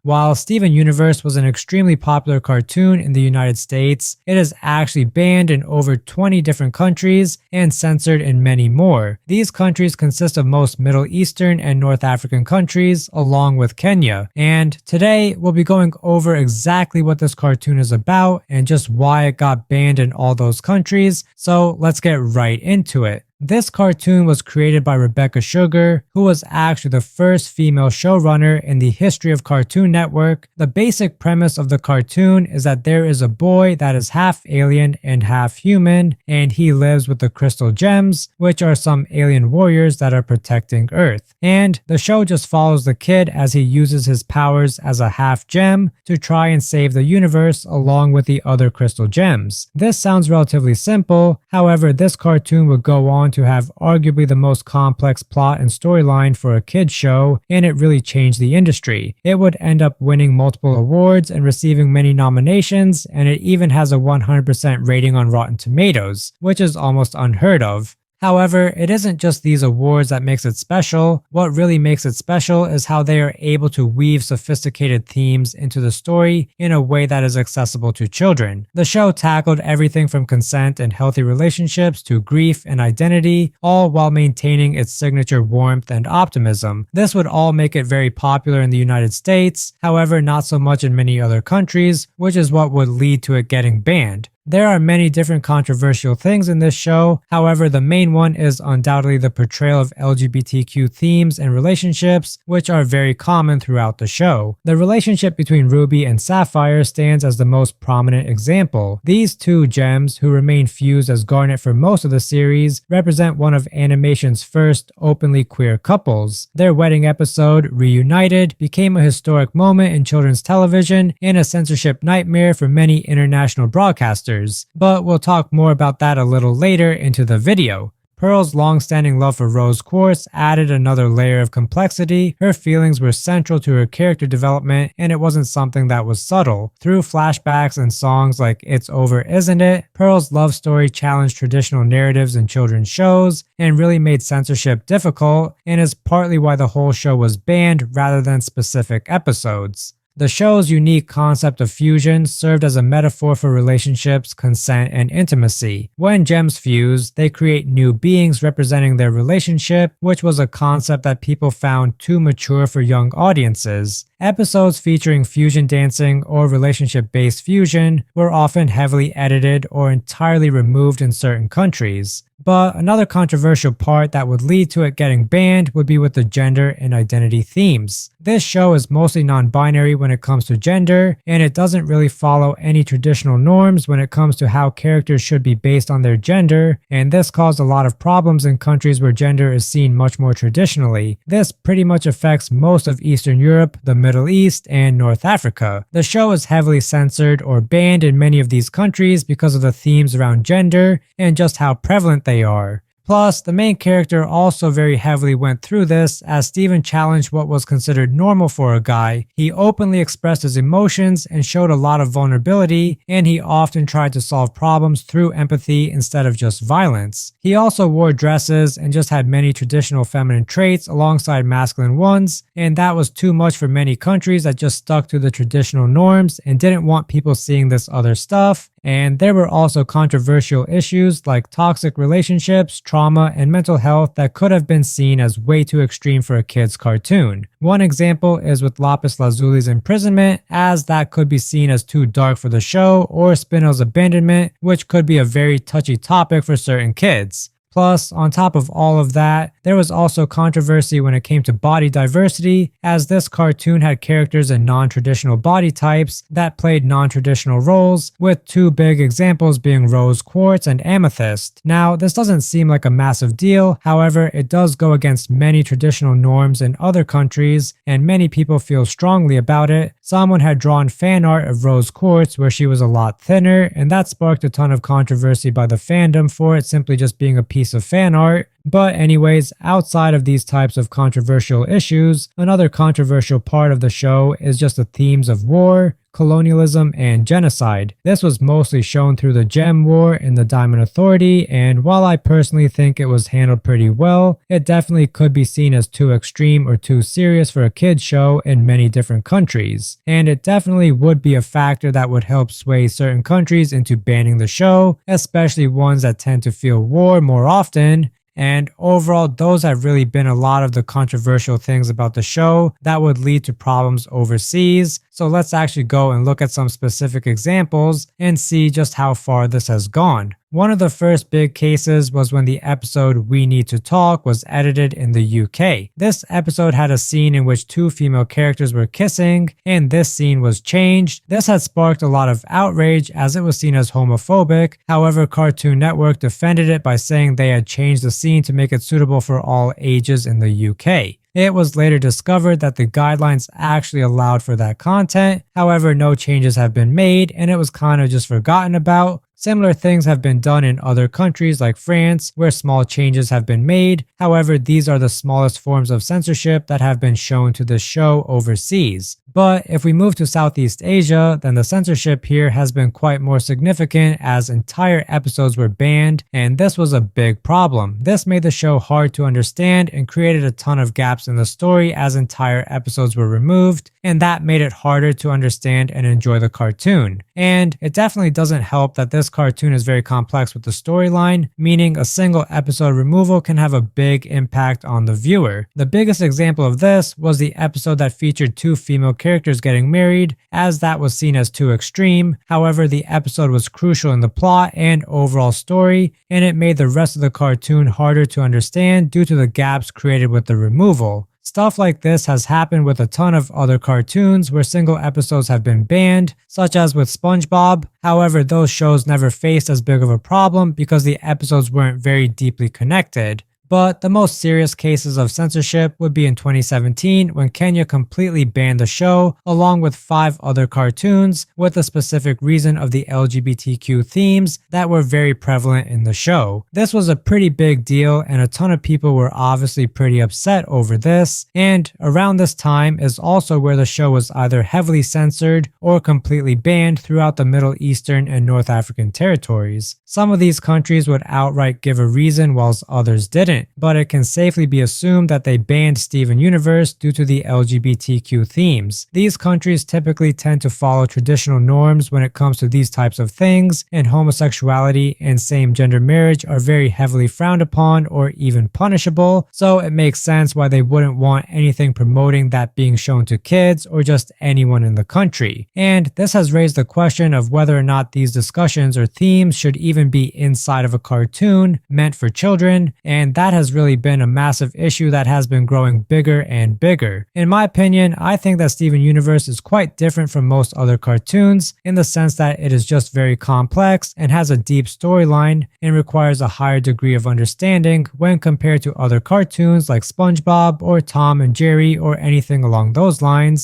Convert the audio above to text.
While Steven Universe was an extremely popular cartoon in the United States, it is actually banned in over 20 different countries and censored in many more. These countries consist of most Middle Eastern and North African countries, along with Kenya. And today, we'll be going over exactly what this cartoon is about and just why it got banned in all those countries. So let's get right into it. This cartoon was created by Rebecca Sugar, who was actually the first female showrunner in the history of Cartoon Network. The basic premise of the cartoon is that there is a boy that is half alien and half human, and he lives with the Crystal Gems, which are some alien warriors that are protecting Earth. And the show just follows the kid as he uses his powers as a half gem to try and save the universe along with the other Crystal Gems. This sounds relatively simple, however, this cartoon would go on to have arguably the most complex plot and storyline for a kids show, and it really changed the industry. It would end up winning multiple awards and receiving many nominations, and it even has a 100% rating on Rotten Tomatoes, which is almost unheard of. However, it isn't just these awards that makes it special. What really makes it special is how they are able to weave sophisticated themes into the story in a way that is accessible to children. The show tackled everything from consent and healthy relationships to grief and identity, all while maintaining its signature warmth and optimism. This would all make it very popular in the United States, however not so much in many other countries, which is what would lead to it getting banned. There are many different controversial things in this show, however the main one is undoubtedly the portrayal of LGBTQ themes and relationships, which are very common throughout the show. The relationship between Ruby and Sapphire stands as the most prominent example. These two gems, who remain fused as Garnet for most of the series, represent one of animation's first openly queer couples. Their wedding episode, Reunited, became a historic moment in children's television and a censorship nightmare for many international broadcasters. But we'll talk more about that a little later into the video. Pearl's long-standing love for Rose Quartz added another layer of complexity. Her feelings were central to her character development, and it wasn't something that was subtle. Through flashbacks and songs like It's Over, Isn't It?, Pearl's love story challenged traditional narratives in children's shows and really made censorship difficult, and is partly why the whole show was banned rather than specific episodes. The show's unique concept of fusion served as a metaphor for relationships, consent, and intimacy. When gems fuse, they create new beings representing their relationship, which was a concept that people found too mature for young audiences. Episodes featuring fusion dancing or relationship-based fusion were often heavily edited or entirely removed in certain countries. But another controversial part that would lead to it getting banned would be with the gender and identity themes. This show is mostly non-binary when it comes to gender, and it doesn't really follow any traditional norms when it comes to how characters should be based on their gender, and this caused a lot of problems in countries where gender is seen much more traditionally. This pretty much affects most of Eastern Europe, the Middle East, and North Africa. The show is heavily censored or banned in many of these countries because of the themes around gender and just how prevalent they are. Plus, the main character also very heavily went through this, as Steven challenged what was considered normal for a guy. He openly expressed his emotions and showed a lot of vulnerability, and he often tried to solve problems through empathy instead of just violence. He also wore dresses and just had many traditional feminine traits alongside masculine ones, and that was too much for many countries that just stuck to the traditional norms and didn't want people seeing this other stuff. And there were also controversial issues like toxic relationships, trauma, and mental health that could have been seen as way too extreme for a kid's cartoon. One example is with Lapis Lazuli's imprisonment, as that could be seen as too dark for the show, or Spinel's abandonment, which could be a very touchy topic for certain kids. Plus, on top of all of that, there was also controversy when it came to body diversity, as this cartoon had characters in non-traditional body types that played non-traditional roles, with two big examples being Rose Quartz and Amethyst. Now, this doesn't seem like a massive deal, however, it does go against many traditional norms in other countries, and many people feel strongly about it. Someone had drawn fan art of Rose Quartz where she was a lot thinner, and that sparked a ton of controversy by the fandom for it simply just being a piece of fan art. But anyways, outside of these types of controversial issues, another controversial part of the show is just the themes of war, colonialism, and genocide. This was mostly shown through the Gem War and the Diamond Authority, and while I personally think it was handled pretty well, it definitely could be seen as too extreme or too serious for a kids show in many different countries. And it definitely would be a factor that would help sway certain countries into banning the show, especially ones that tend to feel war more often. And overall, those have really been a lot of the controversial things about the show that would lead to problems overseas. So let's actually go and look at some specific examples and see just how far this has gone. One of the first big cases was when the episode We Need to Talk was edited in the UK. This episode had a scene in which two female characters were kissing, and this scene was changed. This had sparked a lot of outrage as it was seen as homophobic. However, Cartoon Network defended it by saying they had changed the scene to make it suitable for all ages in the UK. It was later discovered that the guidelines actually allowed for that content. However, no changes have been made, and it was kind of just forgotten about. Similar things have been done in other countries like France, where small changes have been made. However, these are the smallest forms of censorship that have been shown to the show overseas. But if we move to Southeast Asia, then the censorship here has been quite more significant as entire episodes were banned, and this was a big problem. This made the show hard to understand and created a ton of gaps in the story as entire episodes were removed, and that made it harder to understand and enjoy the cartoon. And it definitely doesn't help that this cartoon is very complex with the storyline, meaning a single episode removal can have a big impact on the viewer. The biggest example of this was the episode that featured two female characters getting married, as that was seen as too extreme. However, the episode was crucial in the plot and overall story, and it made the rest of the cartoon harder to understand due to the gaps created with the removal. Stuff like this has happened with a ton of other cartoons where single episodes have been banned, such as with SpongeBob. However, those shows never faced as big of a problem because the episodes weren't very deeply connected. But the most serious cases of censorship would be in 2017 when Kenya completely banned the show along with 5 other cartoons with the specific reason of the LGBTQ themes that were very prevalent in the show. This was a pretty big deal and a ton of people were obviously pretty upset over this, and around this time is also where the show was either heavily censored or completely banned throughout the Middle Eastern and North African territories. Some of these countries would outright give a reason whilst others didn't. But it can safely be assumed that they banned Steven Universe due to the LGBTQ themes. These countries typically tend to follow traditional norms when it comes to these types of things, and homosexuality and same-gender marriage are very heavily frowned upon or even punishable, so it makes sense why they wouldn't want anything promoting that being shown to kids or just anyone in the country. And this has raised the question of whether or not these discussions or themes should even be inside of a cartoon meant for children, and that has really been a massive issue that has been growing bigger and bigger. In my opinion, I think that Steven Universe is quite different from most other cartoons in the sense that it is just very complex and has a deep storyline and requires a higher degree of understanding when compared to other cartoons like SpongeBob or Tom and Jerry or anything along those lines.